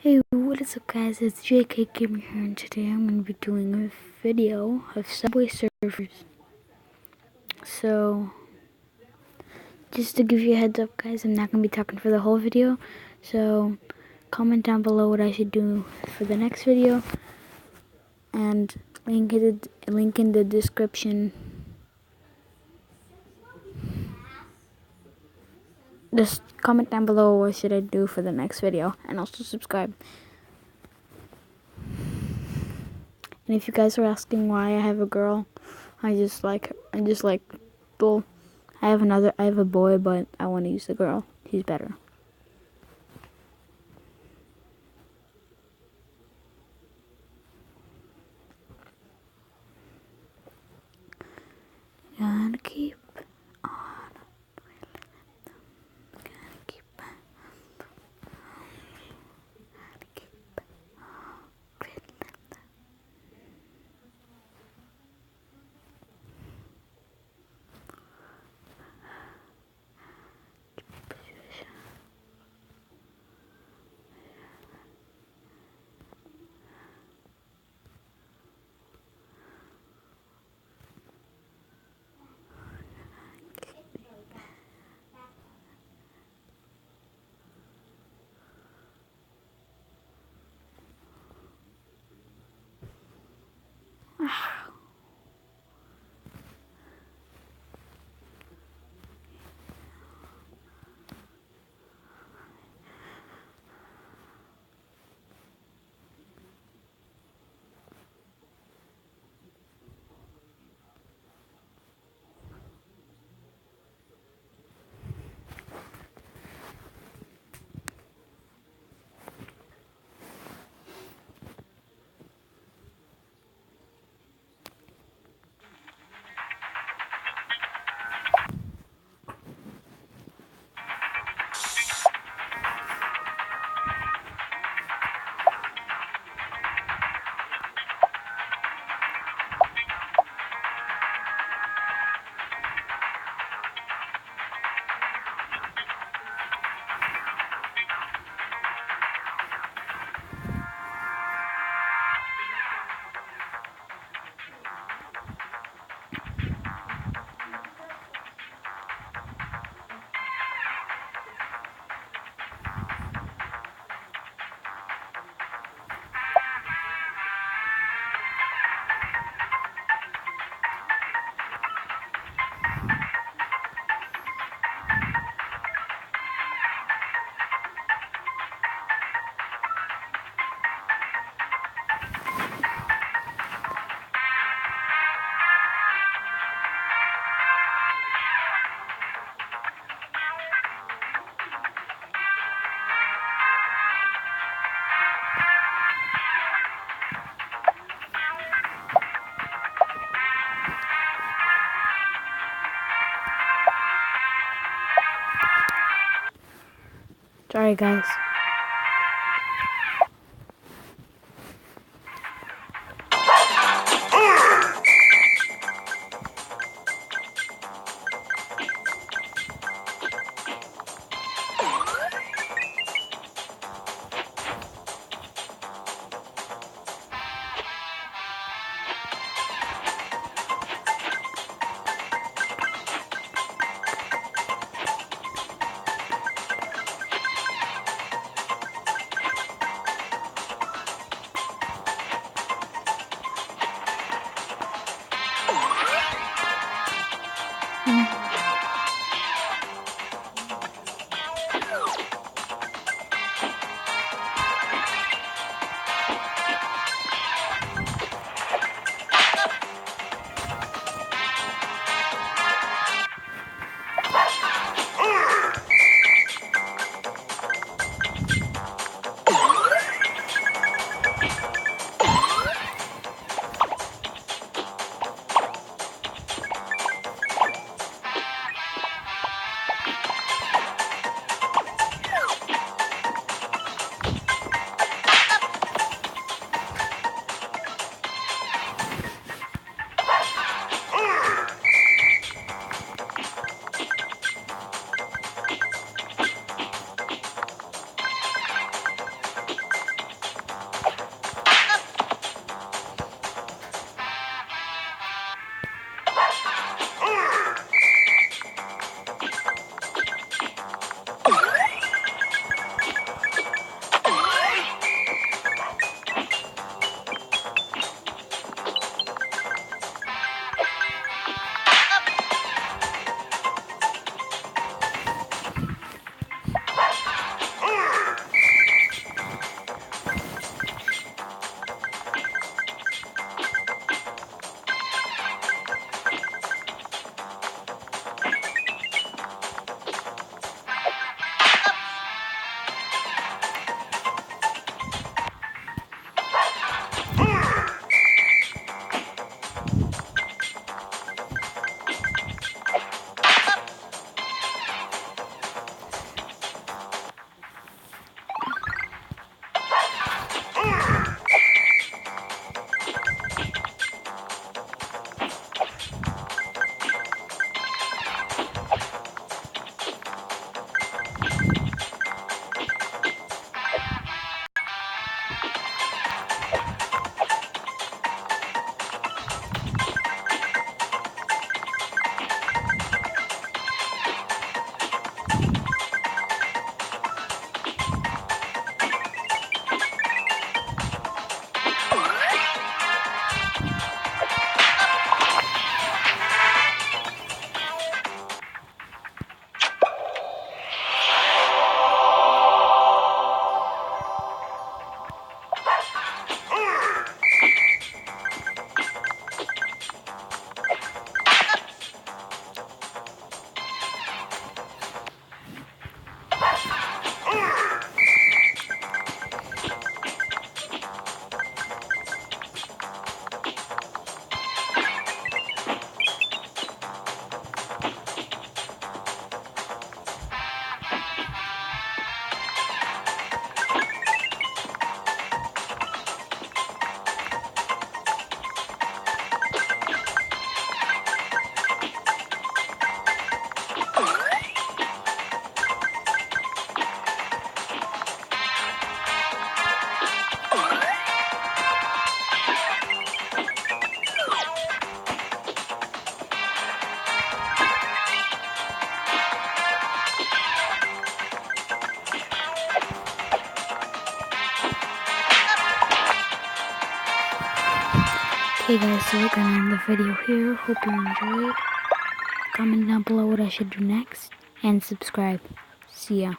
Hey, what is up guys, it's JK Gamer here, and today I'm going to be doing a video of Subway Surfers. So, just to give you a heads up guys, I'm not going to be talking for the whole video. So, comment down below what I should do for the next video. And link in the description. Just comment down below what should I do for the next video. And also subscribe. And if you guys are asking why I have a girl, I just like, well, I have a boy, but I want to use the girl. He's better. Gotta keep on. Gotta keep Sorry guys. Okay guys, so we're gonna end the video here. Hope you enjoyed. Comment down below what I should do next. And subscribe. See ya.